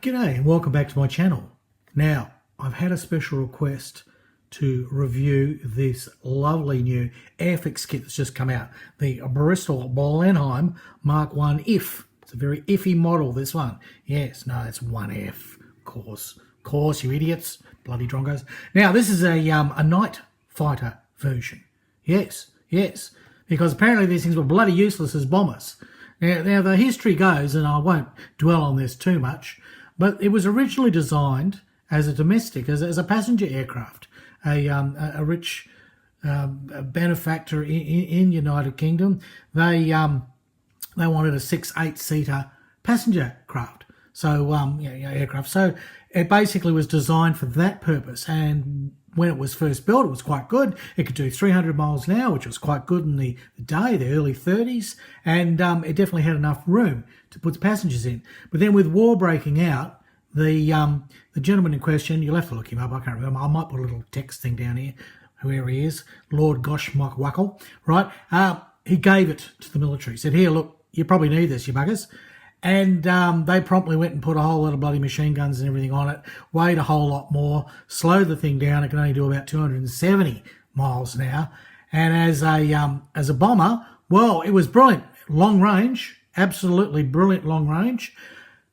G'day and welcome back to my channel. Now, I've had a special request to review this lovely new Airfix kit that's just come out. The Bristol Blenheim Mk.1F. It's a very iffy model, this one. Yes, no, it's 1F, of course, you idiots, bloody drongos. Now, this is a night fighter version. Yes, because apparently these things were bloody useless as bombers. Now the history goes, and I won't dwell on this too much, but it was originally designed as a domestic, as a passenger aircraft. A rich benefactor in United Kingdom, they wanted a 6-8-seater passenger craft. So aircraft. So it basically was designed for that purpose. And when it was first built, it was quite good. It could do 300 miles an hour, which was quite good in the day, the early 30s. And it definitely had enough room to put the passengers in. But then with war breaking out, the gentleman in question, you'll have to look him up, I can't remember. I might put a little text thing down here, whoever he is, Lord Gosh Mike Wackle, right? He gave it to the military. He said, here, look, you probably need this, you buggers. And they promptly went and put a whole lot of bloody machine guns and everything on it, weighed a whole lot more, slowed the thing down. It can only do about 270 miles an hour. And as a bomber, well, it was brilliant. Long range, absolutely brilliant long range.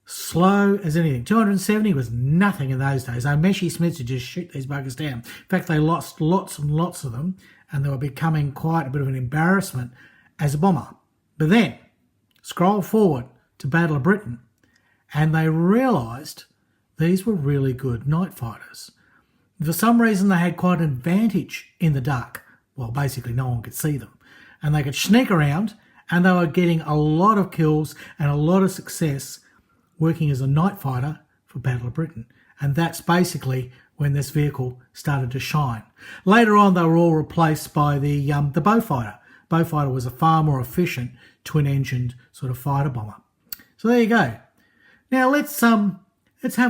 Slow as anything. 270 was nothing in those days. Meshy Smiths would just shoot these buggers down. In fact, they lost lots and lots of them, and they were becoming quite a bit of an embarrassment as a bomber. But then, scroll forward to Battle of Britain, and they realised these were really good night fighters. For some reason, they had quite an advantage in the dark. Well, basically, no one could see them. And they could sneak around, and they were getting a lot of kills and a lot of success working as a night fighter for Battle of Britain. And that's basically when this vehicle started to shine. Later on, they were all replaced by the Beaufighter. Beaufighter was a far more efficient twin-engined sort of fighter bomber. So there you go. Now let's have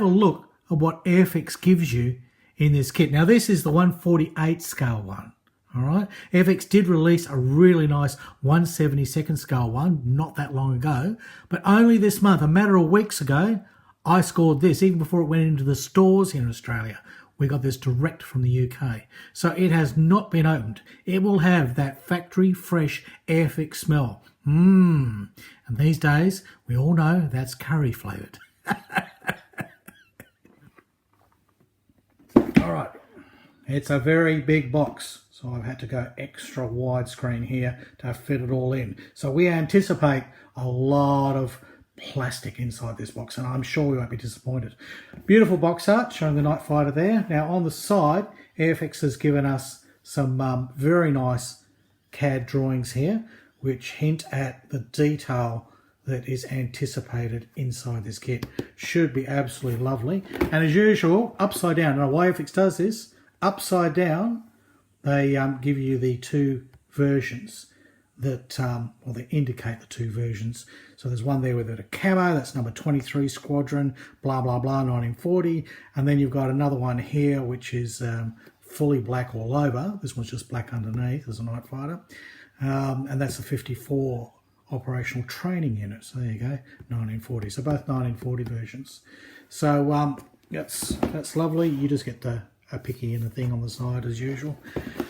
a look at what Airfix gives you in this kit. Now this is the 1/48 scale one. All right. Airfix did release a really nice 1/72 scale one not that long ago, but only this month, a matter of weeks ago, I scored this even before it went into the stores here in Australia. We got this direct from the UK. So it has not been opened. It will have that factory fresh Airfix smell. And these days, we all know that's curry flavoured. All right. It's a very big box, so I've had to go extra widescreen here to fit it all in. So we anticipate a lot of plastic inside this box, and I'm sure we won't be disappointed. Beautiful box art showing the night fighter there. Now on the side, Airfix has given us some very nice CAD drawings here, which hint at the detail that is anticipated inside this kit. Should be absolutely lovely. And as usual, upside down. And the way Airfix does this, upside down, they give you the two versions that, well, they indicate the two versions. So there's one there with a camo, that's number 23 Squadron, blah, blah, blah, 1940. And then you've got another one here, which is fully black all over. This one's just black underneath as a night fighter. And that's the 54 operational training unit. So there you go, 1940. So both 1940 versions. So that's lovely. You just get a picky and a thing on the side as usual.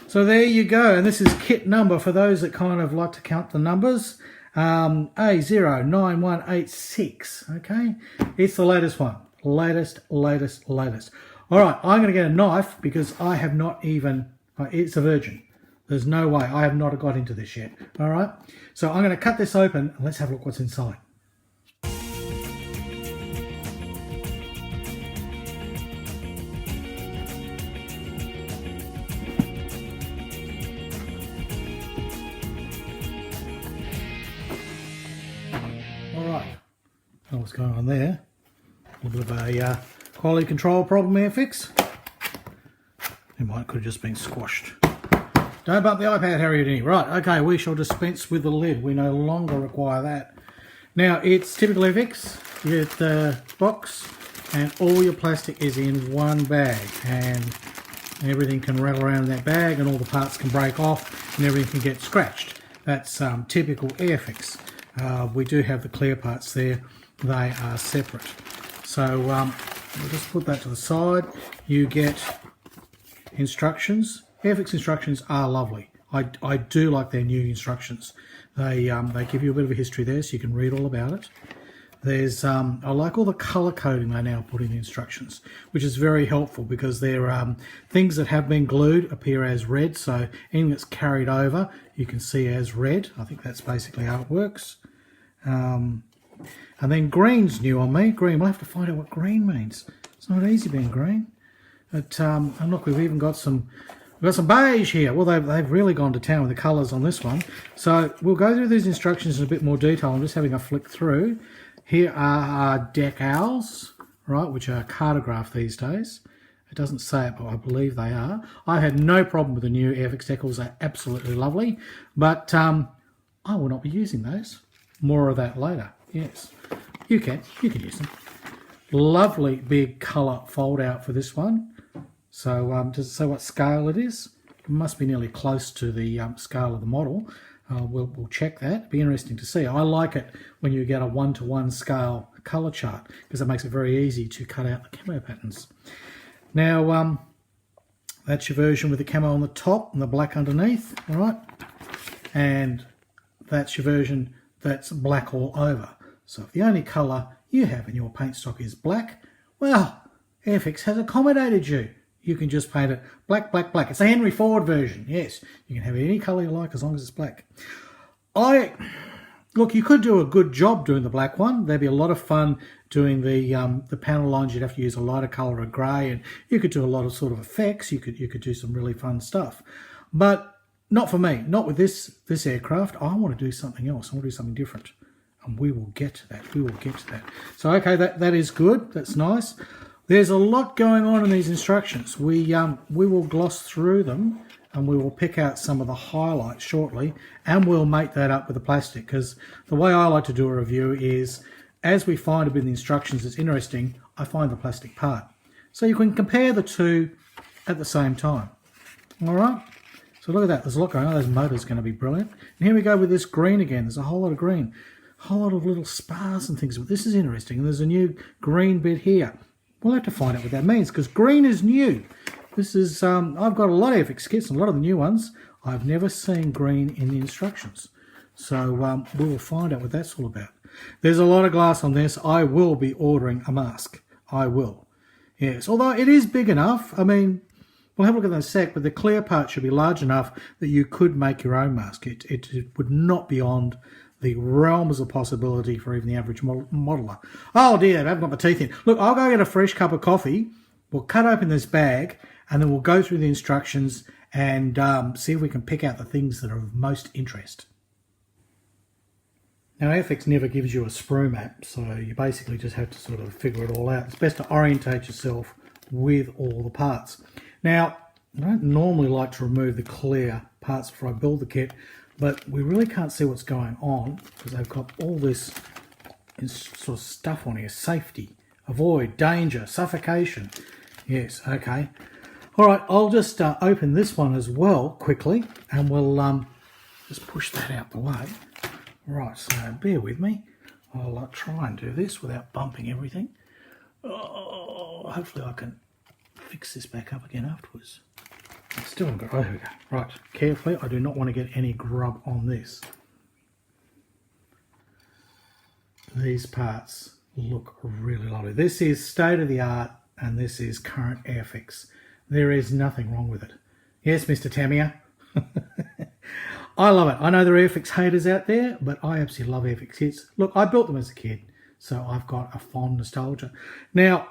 So there you go. And this is kit number for those that kind of like to count the numbers. A09186. Okay, it's the latest one. Latest. All right, I'm going to get a knife because I have not even. It's a virgin. There's no way. I have not got into this yet. All right. So I'm going to cut this open and let's have a look what's inside. All right. Know what's going on there. A little bit of a quality control problem, Airfix. It could have just been squashed. Don't bump the iPad, Harry. Right, okay, we shall dispense with the lid. We no longer require that. Now, it's typical Airfix. You get the box and all your plastic is in one bag. And everything can rattle around in that bag and all the parts can break off and everything can get scratched. That's typical Airfix. We do have the clear parts there. They are separate. So we'll just put that to the side. You get instructions. Airfix instructions are lovely. I do like their new instructions. They give you a bit of a history there, so you can read all about it. There's I like all the colour coding they now put in the instructions, which is very helpful because they're things that have been glued appear as red, so anything that's carried over you can see as red. I think that's basically how it works. And then green's new on me. Green, we'll have to find out what green means. It's not easy being green. But and look, we've even got some beige here. Well, they've really gone to town with the colours on this one. So we'll go through these instructions in a bit more detail. I'm just having a flick through. Here are our decals, right, which are cartograph these days. It doesn't say it, but I believe they are. I had no problem with the new Airfix decals. They're absolutely lovely. But I will not be using those. More of that later. Yes, you can use them. Lovely big colour fold out for this one. So does it say what scale it is? It must be nearly close to the scale of the model. We'll check that. It'd be interesting to see. I like it when you get a 1-to-1 scale colour chart because it makes it very easy to cut out the camo patterns. Now that's your version with the camo on the top and the black underneath, all right? And that's your version that's black all over. So if the only colour you have in your paint stock is black, well, Airfix has accommodated you. You can just paint it black, black, black. It's a Henry Ford version. Yes, you can have any colour you like as long as it's black. Look, you could do a good job doing the black one. There'd be a lot of fun doing the panel lines. You'd have to use a lighter colour of grey, and you could do a lot of sort of effects. You could do some really fun stuff. But not for me. Not with this aircraft. I want to do something else. I want to do something different. And we will get to that. We will get to that. So, okay, that is good. That's nice. There's a lot going on in these instructions. We will gloss through them and we will pick out some of the highlights shortly, and we'll make that up with the plastic, because the way I like to do a review is, as we find a bit in the instructions that's interesting, I find the plastic part. So you can compare the two at the same time. All right? So look at that. There's a lot going on. Those motors are going to be brilliant. And here we go with this green again. There's a whole lot of green. A whole lot of little spars and things. But this is interesting. And there's a new green bit here. We'll have to find out what that means, because green is new. This is, I've got a lot of Airfix kits, and a lot of the new ones. I've never seen green in the instructions. So we will find out what that's all about. There's a lot of glass on this. I will be ordering a mask. I will. Yes, although it is big enough. I mean, we'll have a look at that in a sec, but the clear part should be large enough that you could make your own mask. It would not be beyond the realms of possibility for even the average modeler. Oh dear, I haven't got my teeth in. Look, I'll go get a fresh cup of coffee. We'll cut open this bag, and then we'll go through the instructions and see if we can pick out the things that are of most interest. Now, Airfix never gives you a sprue map, so you basically just have to sort of figure it all out. It's best to orientate yourself with all the parts. Now, I don't normally like to remove the clear parts before I build the kit, but we really can't see what's going on because they've got all this sort of stuff on here. Safety, avoid, danger, suffocation. Yes, okay. All right, I'll just open this one as well quickly, and we'll just push that out the way. Right, so bear with me. I'll try and do this without bumping everything. Oh, hopefully I can fix this back up again afterwards. Still got, oh, here we go. Right, carefully, I do not want to get any grub on this. These parts look really lovely. This is state of the art, and this is current Airfix. There is nothing wrong with it. Yes, Mr. Tamiya. I love it. I know there are Airfix haters out there, but I absolutely love Airfix kits. Look, I built them as a kid, so I've got a fond nostalgia. Now,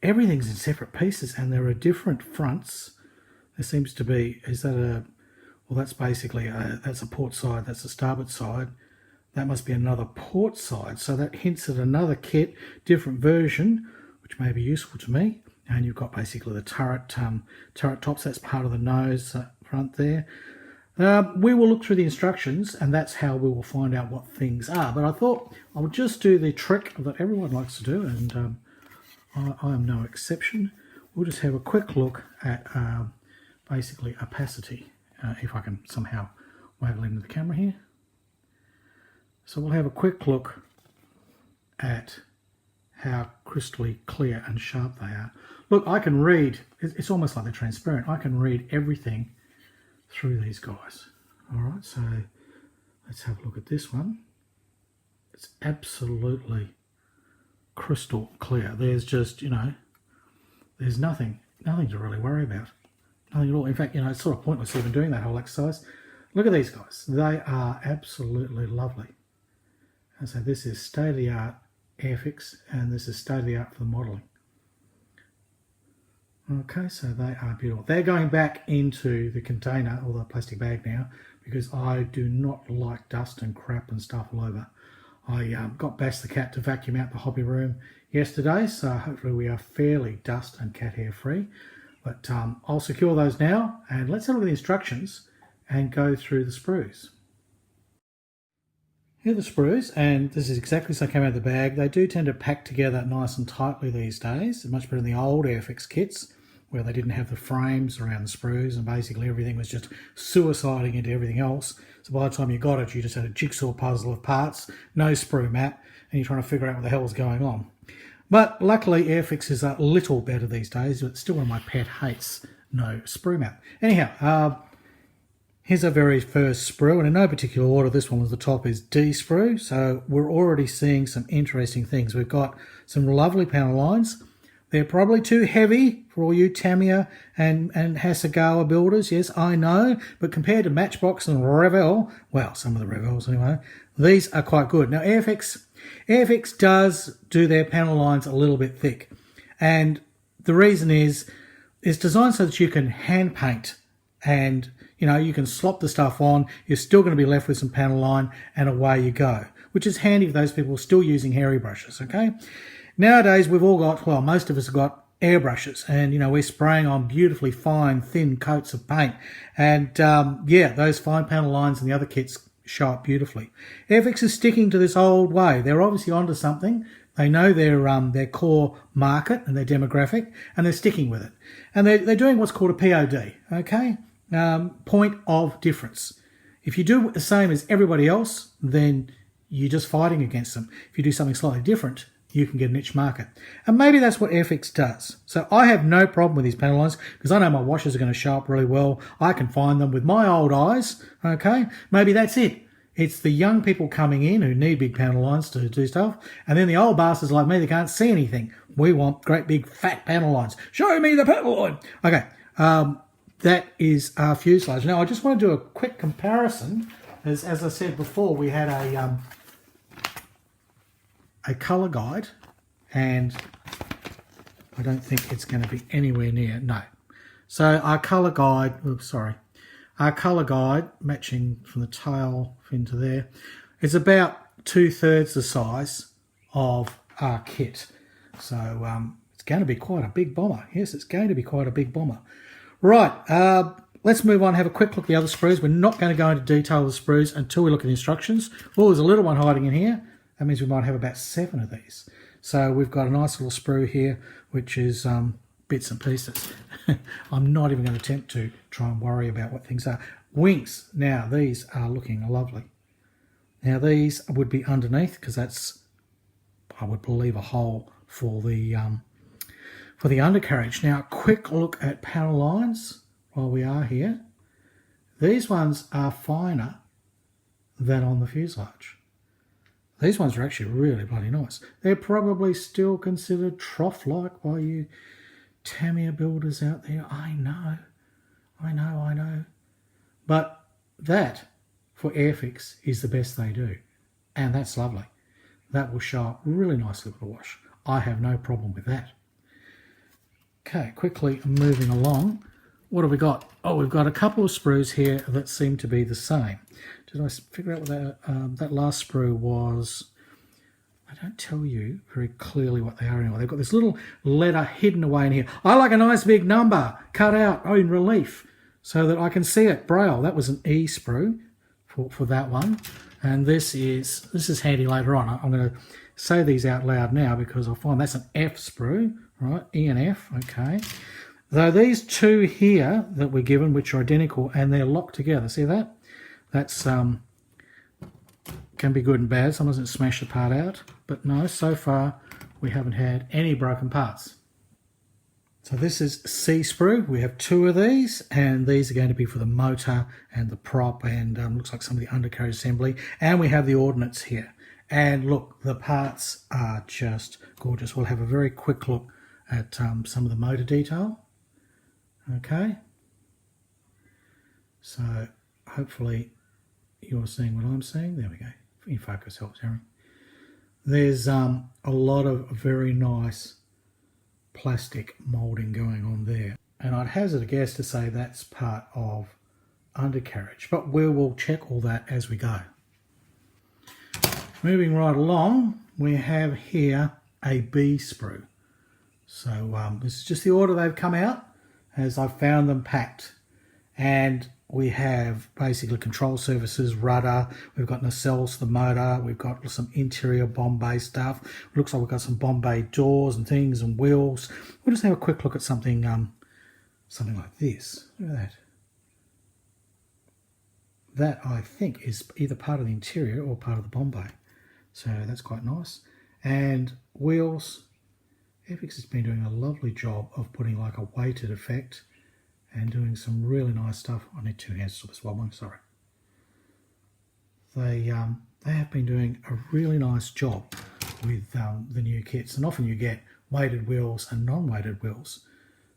everything's in separate pieces, and there are different fronts. There seems to be, is that a, well, that's basically, that's a port side, that's a starboard side. That must be another port side, so that hints at another kit, different version, which may be useful to me. And you've got basically the turret tops, that's part of the nose front there. We will look through the instructions, and that's how we will find out what things are. But I thought I would just do the trick that everyone likes to do, and I am no exception. We'll just have a quick look at basically opacity, if I can somehow waggle into the camera here. So we'll have a quick look at how crystally clear and sharp they are. Look, I can read, it's almost like they're transparent. I can read everything through these guys. All right, so let's have a look at this one. It's absolutely crystal clear. There's just, you know, there's nothing to really worry about. Nothing at all. In fact, you know, it's sort of pointless even doing that whole exercise. Look at these guys. They are absolutely lovely. And so this is state-of-the-art Airfix, and this is state-of-the-art for the modelling. Okay, so they are beautiful. They're going back into the container or the plastic bag now because I do not like dust and crap and stuff all over. I got Bash the cat to vacuum out the hobby room yesterday, so hopefully we are fairly dust and cat hair free. But I'll secure those now, and let's have a look at the instructions and go through the sprues. Here are the sprues, and this is exactly as they came out of the bag. They do tend to pack together nice and tightly these days, much better than the old Airfix kits, where they didn't have the frames around the sprues and basically everything was just suiciding into everything else. So by the time you got it, you just had a jigsaw puzzle of parts, no sprue map, and you're trying to figure out what the hell was going on. But luckily, Airfix is a little better these days, but still one of my pet hates, no sprue map. Anyhow, here's our very first sprue, and in no particular order, this one was the top is D sprue, so we're already seeing some interesting things. We've got some lovely panel lines. They're probably too heavy for all you Tamiya and Hasegawa builders, yes, I know, but compared to Matchbox and Revell, well, some of the Revells anyway, these are quite good. Now, Airfix does do their panel lines a little bit thick, and the reason is it's designed so that you can hand paint and, you know, you can slop the stuff on, you're still going to be left with some panel line, and away you go, which is handy for those people still using hairy brushes, okay? Nowadays, we've all got, well, most of us have got airbrushes, and, you know, we're spraying on beautifully fine, thin coats of paint, and, yeah, those fine panel lines and the other kits show up beautifully. Airfix is sticking to this old way. They're obviously onto something. They know their core market and their demographic, and they're sticking with it. And they're doing what's called a POD, okay? Point of difference. If you do the same as everybody else, then you're just fighting against them. If you do something slightly different, you can get a niche market. And maybe that's what Airfix does. So I have no problem with these panel lines because I know my washers are going to show up really well. I can find them with my old eyes, okay? Maybe that's it. It's the young people coming in who need big panel lines to do stuff. And then the old bastards like me that can't see anything. We want great big fat panel lines. Show me the panel line. Okay, that is our fuselage. Now, I just want to do a quick comparison. As I said before, we had a colour guide, and I don't think it's going to be anywhere near, no. So our colour guide, our colour guide matching from the tail fin to there, is about 2/3 the size of our kit. So it's going to be quite a big bomber. Yes, it's going to be quite a big bomber. Right, let's move on and have a quick look at the other sprues. We're not going to go into detail of the sprues until we look at the instructions. Oh, there's a little one hiding in here. That means we might have about 7 of these. So we've got a nice little sprue here, which is bits and pieces. I'm not even going to attempt to try and worry about what things are. Wings. Now, these are looking lovely. Now, these would be underneath because that's, I would believe, a hole for the undercarriage. Now, a quick look at panel lines while we are here. These ones are finer than on the fuselage. These ones are actually really bloody nice. They're probably still considered trough-like by you Tamiya builders out there. I know. But that, for Airfix, is the best they do. And that's lovely. That will show up really nicely with a wash. I have no problem with that. Okay, quickly moving along. What have we got? Oh, we've got a couple of sprues here that seem to be the same. Did I figure out what that last sprue was? I don't tell you very clearly what they are anymore. They've got this little letter hidden away in here. I like a nice big number cut out in relief so that I can see it. Braille. That was an E sprue for that one. And this is handy later on. I'm going to say these out loud now because I find that's an F sprue, right? E and F, okay. Though these two here that we're given, which are identical, and they're locked together. See that? That's can be good and bad. Sometimes it smash the part out. But no, so far we haven't had any broken parts. So this is C sprue. We have 2 of these, and these are going to be for the motor and the prop, and looks like some of the undercarriage assembly. And we have the ordnance here. And look, the parts are just gorgeous. We'll have a very quick look at some of the motor detail. Okay. So hopefully you're seeing what I'm seeing. There we go. In focus helps, Aaron. There's a lot of very nice plastic moulding going on there, and I'd hazard a guess to say that's part of undercarriage, but we will check all that as we go. Moving right along, we have here a B sprue. So this is just the order they've come out as I've found them packed, and we have basically control surfaces, rudder, we've got nacelles for the motor, we've got some interior Bombay stuff. Looks like we've got some Bombay doors and things and wheels. We'll just have a quick look at something like this. Look at that. That, I think, is either part of the interior or part of the Bombay. So that's quite nice. And wheels, Airfix has been doing a lovely job of putting like a weighted effect and doing some really nice stuff. I need 2 hands to stop this wobbling, sorry. They have been doing a really nice job with the new kits, and often you get weighted wheels and non-weighted wheels.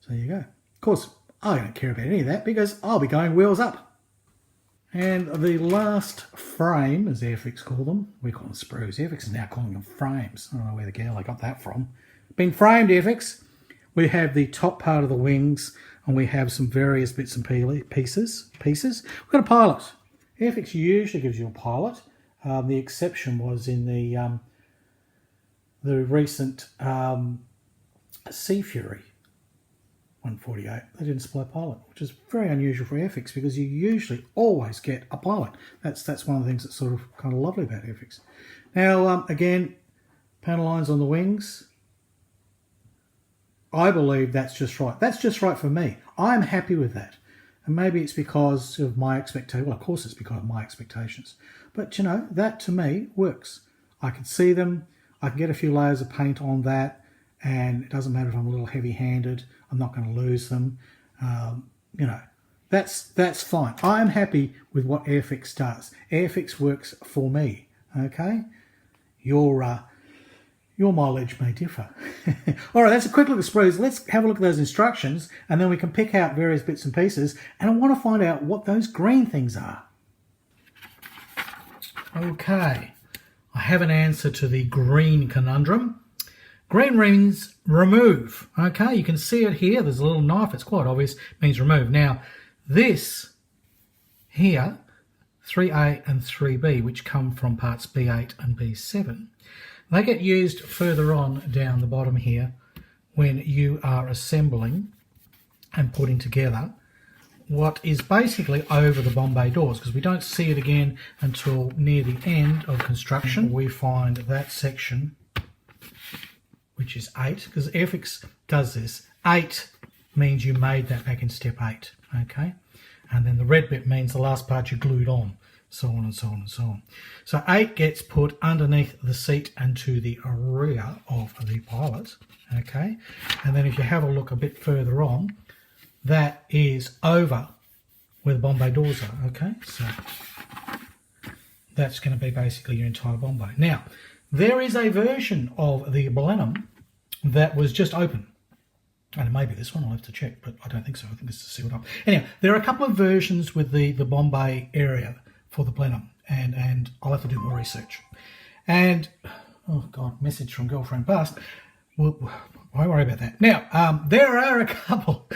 So there you go. Of course, I don't care about any of that because I'll be going wheels up. And the last frame, as Airfix call them, we call them sprues. Airfix is now calling them frames. I don't know where the girl I got that from. Been framed, Airfix. We have the top part of the wings, and we have some various bits and pieces. We've got a pilot. Airfix usually gives you a pilot. The exception was in the recent Sea Fury 148. They didn't supply a pilot, which is very unusual for Airfix because you usually always get a pilot. That's one of the things that's sort of kind of lovely about Airfix. Now, again, panel lines on the wings. I believe that's just right. That's just right for me. I'm happy with that. And maybe it's because of my expectations. Well, of course it's because of my expectations. But, you know, that to me works. I can see them. I can get a few layers of paint on that. And it doesn't matter if I'm a little heavy-handed. I'm not going to lose them. You know, that's fine. I'm happy with what Airfix does. Airfix works for me. Okay? Your mileage may differ. All right, that's a quick look at sprues. Let's have a look at those instructions, and then we can pick out various bits and pieces, and I want to find out what those green things are. Okay, I have an answer to the green conundrum. Green means remove. Okay, you can see it here. There's a little knife. It's quite obvious. It means remove. Now, this here, 3A and 3B, which come from parts B8 and B7, they get used further on down the bottom here when you are assembling and putting together what is basically over the Bombay doors, because we don't see it again until near the end of construction. We find that section, which is 8, because Airfix does this. 8 means you made that back in step 8, okay? And then the red bit means the last part you glued on. So on and so on and so on. So 8 gets put underneath the seat and to the rear of the pilot, okay? And then if you have a look a bit further on, that is over where the Bombay doors are, okay? So that's going to be basically your entire Bombay. Now, there is a version of the Blenheim that was just open. And it may be this one, I'll have to check, but I don't think so. I think this is sealed up. Anyway, there are a couple of versions with the Bombay area for the Blenheim, and I'll have to do more research. And, oh God, message from girlfriend past. Well, why worry about that? Now, there are a couple.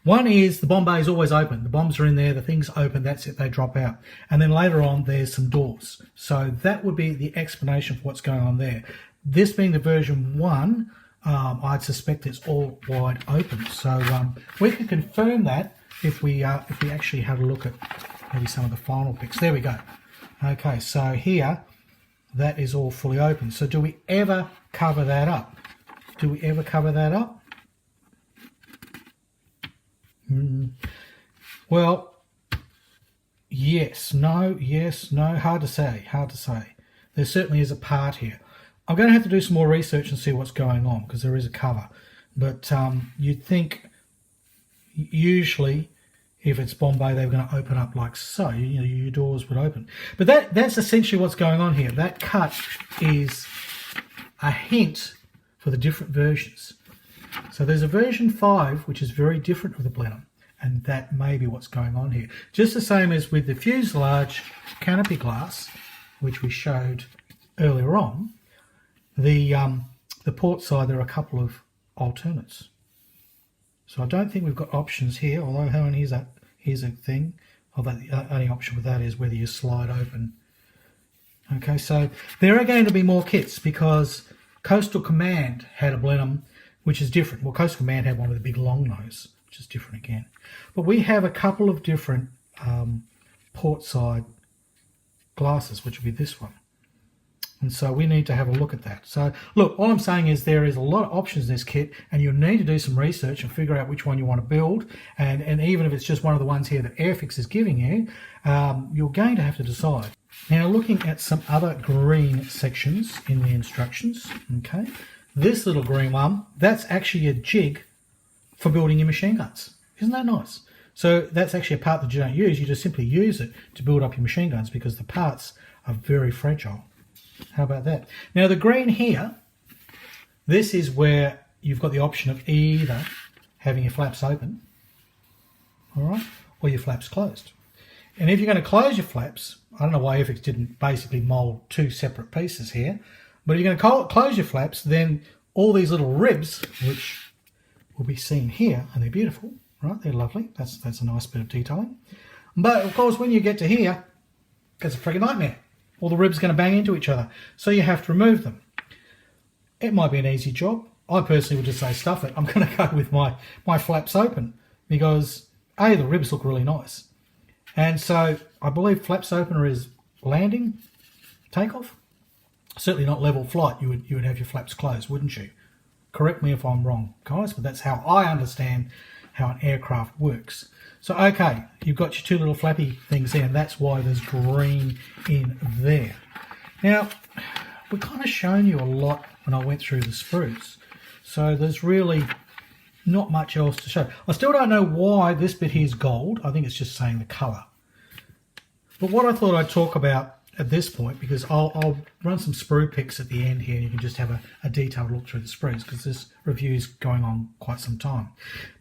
One is the Bombay is always open. The bombs are in there, the thing's open, that's it, they drop out. And then later on, there's some doors. So that would be the explanation for what's going on there. This being the version 1, I'd suspect it's all wide open. So we can confirm that if we actually had a look at maybe some of the final pics. There we go. Okay, so here, that is all fully open. So do we ever cover that up? Do we ever cover that up? Well, yes, no, hard to say. There certainly is a part here. I'm going to have to do some more research and see what's going on, because there is a cover. But you'd think usually if it's Bombay, they're going to open up like so. You know, your doors would open. But that's essentially what's going on here. That cut is a hint for the different versions. So there's a version 5 which is very different of the Blenheim, and that may be what's going on here. Just the same as with the fuselage canopy glass, which we showed earlier on. The port side, there are a couple of alternates. So I don't think we've got options here, although here's a thing. Although the only option with that is whether you slide open. Okay, so there are going to be more kits, because Coastal Command had a Blenheim which is different. Well, Coastal Command had one with a big long nose, which is different again. But we have a couple of different port side glasses, which will be this one. And so we need to have a look at that. So look, all I'm saying is there is a lot of options in this kit, and you'll need to do some research and figure out which one you want to build. And even if it's just one of the ones here that Airfix is giving you, you're going to have to decide. Now, looking at some other green sections in the instructions, okay, this little green one, that's actually a jig for building your machine guns. Isn't that nice? So that's actually a part that you don't use. You just simply use it to build up your machine guns, because the parts are very fragile. How about that? Now the green here, this is where you've got the option of either having your flaps open, all right, or your flaps closed. And if you're going to close your flaps, I don't know why Airfix didn't basically mould two separate pieces here, but if you're going to close your flaps, then all these little ribs, which will be seen here, and they're beautiful, right? They're lovely. That's a nice bit of detailing. But of course, when you get to here, it's a friggin' nightmare. All the ribs are going to bang into each other, so you have to remove them. It might be an easy job. I personally would just say stuff it. I'm going to go with my flaps open, because A, the ribs look really nice, and so I believe flaps opener is landing, takeoff. Certainly not level flight. You would have your flaps closed, wouldn't you? Correct me if I'm wrong, guys, but that's how I understand how an aircraft works. So, okay, you've got your two little flappy things there, and that's why there's green in there. Now, we've kind of shown you a lot when I went through the sprues, so there's really not much else to show. I still don't know why this bit here is gold. I think it's just saying the colour. But what I thought I'd talk about at this point, because I'll run some sprue pics at the end here, and you can just have a detailed look through the sprues, because this review is going on quite some time.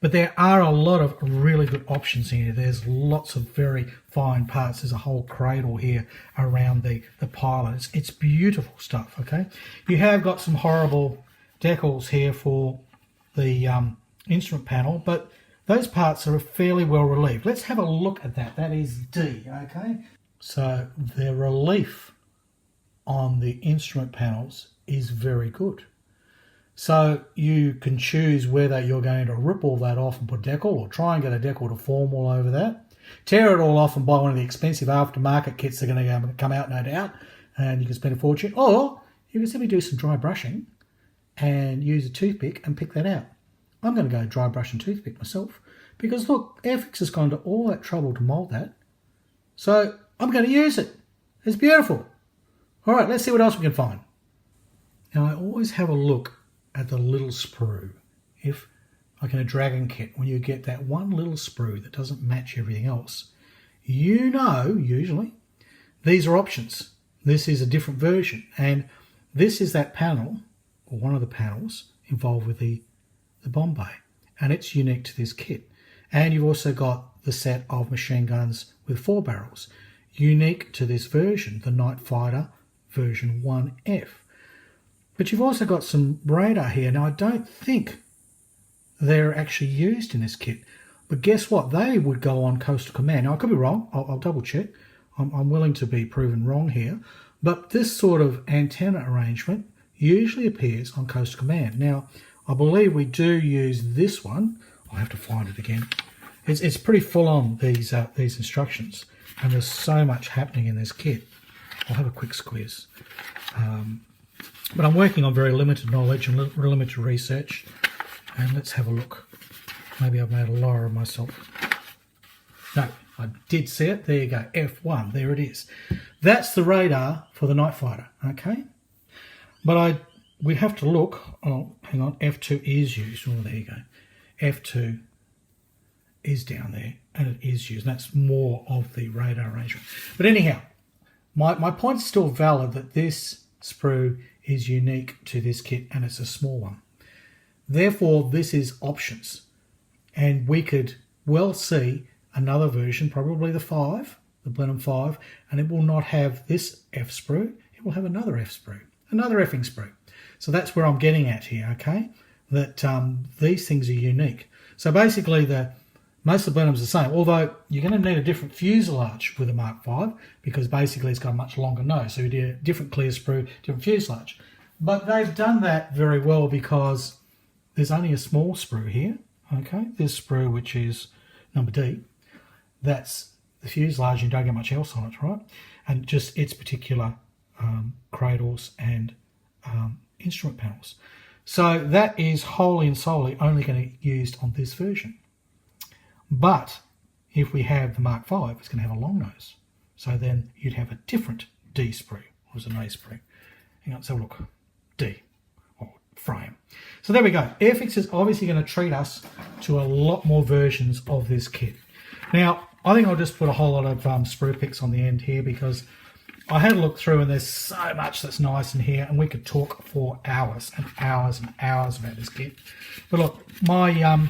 But there are a lot of really good options here. There's lots of very fine parts. There's a whole cradle here around the pilot. It's beautiful stuff, okay? You have got some horrible decals here for the instrument panel, but those parts are fairly well relieved. Let's have a look at that. That is D, okay? So the relief on the instrument panels is very good. So you can choose whether you're going to rip all that off and put decal, or try and get a decal to form all over that. Tear it all off and buy one of the expensive aftermarket kits that are going to come out, no doubt, and you can spend a fortune. Or you can simply do some dry brushing and use a toothpick and pick that out. I'm going to go dry brush and toothpick myself, because look, Airfix has gone to all that trouble to mould that. So I'm going to use it. It's beautiful. All right, let's see what else we can find. Now, I always have a look at the little sprue. If, like in a dragon kit, when you get that one little sprue that doesn't match everything else, you know, usually, these are options. This is a different version. And this is that panel, or one of the panels, involved with the Bombay. And it's unique to this kit. And you've also got the set of machine guns with 4 barrels. Unique to this version, the Night Fighter version 1F. But you've also got some radar here. Now, I don't think they're actually used in this kit, but guess what? They would go on Coastal Command. Now, I could be wrong. I'll double check. I'm willing to be proven wrong here. But this sort of antenna arrangement usually appears on Coastal Command. Now, I believe we do use this one. I'll have to find it again. It's pretty full on, these instructions. And there's so much happening in this kit. I'll have a quick squeeze. But I'm working on very limited knowledge and limited research. And let's have a look. Maybe I've made a liar of myself. No, I did see it. There you go. F1. There it is. That's the radar for the Night Fighter. Okay. But we'd have to look. Oh, hang on. F2 is used. Oh, there you go. F2 is down there, and it is used. And that's more of the radar arrangement. But anyhow, my point's still valid that this sprue is unique to this kit, and it's a small one. Therefore, this is options. And we could well see another version, probably the 5, the Blenheim 5, and it will not have this F sprue. It will have another F sprue, another effing sprue. So that's where I'm getting at here, okay? That these things are unique. So basically, most of the Blenheims are the same, although you're going to need a different fuselage with a Mark 5 because basically it's got a much longer nose. So you do a different clear sprue, different fuselage. But they've done that very well because there's only a small sprue here, okay? This sprue, which is number D, that's the fuselage, and you don't get much else on it, right? And just its particular cradles and instrument panels. So that is wholly and solely only going to be used on this version. But if we have the Mark 5, it's going to have a long nose. So then you'd have a different D sprue, or was it an A sprue? Hang on, let's have a look. D, or frame. So there we go. Airfix is obviously going to treat us to a lot more versions of this kit. Now, I think I'll just put a whole lot of sprue pics on the end here because I had a look through and there's so much that's nice in here, and we could talk for hours and hours and hours about this kit. But look, my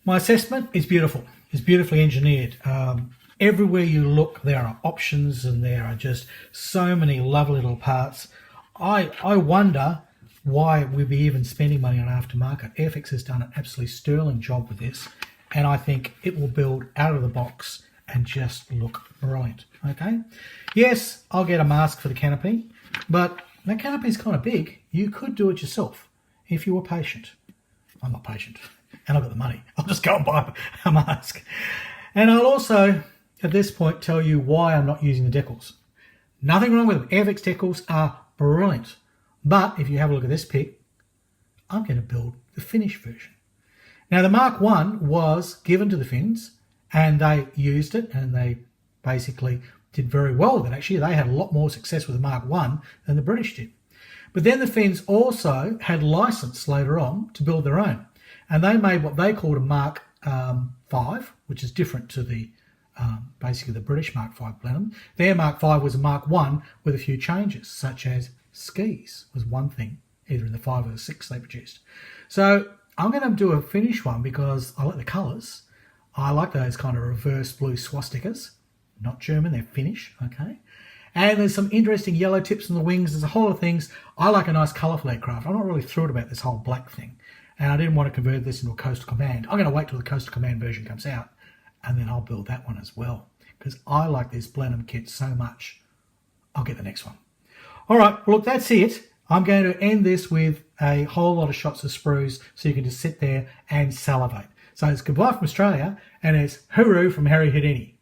assessment is beautiful. It's beautifully engineered. Everywhere you look, there are options and there are just so many lovely little parts. I wonder why we'd be even spending money on aftermarket. Airfix has done an absolutely sterling job with this, and I think it will build out of the box and just look brilliant, okay? Yes, I'll get a mask for the canopy, but that canopy is kind of big. You could do it yourself if you were patient. I'm not patient, and I've got the money. I'll just go and buy a mask. And I'll also, at this point, tell you why I'm not using the decals. Nothing wrong with them. Airfix decals are brilliant. But if you have a look at this pic, I'm going to build the Finnish version. Now, the Mark 1 was given to the Finns, and they used it, and they basically did very well with it. Actually, they had a lot more success with the Mark 1 than the British did. But then the Finns also had license later on to build their own. And they made what they called a Mark 5, which is different to the basically the British Mark 5 Blenheim. Their Mark 5 was a Mark 1 with a few changes, such as skis was one thing, either in the 5 or the 6 they produced. So I'm going to do a Finnish one because I like the colours. I like those kind of reverse blue swastikas. Not German, they're Finnish, okay? And there's some interesting yellow tips on the wings. There's a whole lot of things. I like a nice colourful aircraft. I'm not really thrilled about this whole black thing. And I didn't want to convert this into a Coastal Command. I'm going to wait till the Coastal Command version comes out, and then I'll build that one as well. Because I like this Blenheim kit so much, I'll get the next one. All right, well, look, that's it. I'm going to end this with a whole lot of shots of sprues so you can just sit there and salivate. So it's goodbye from Australia, and it's hooroo from Harry Houdini.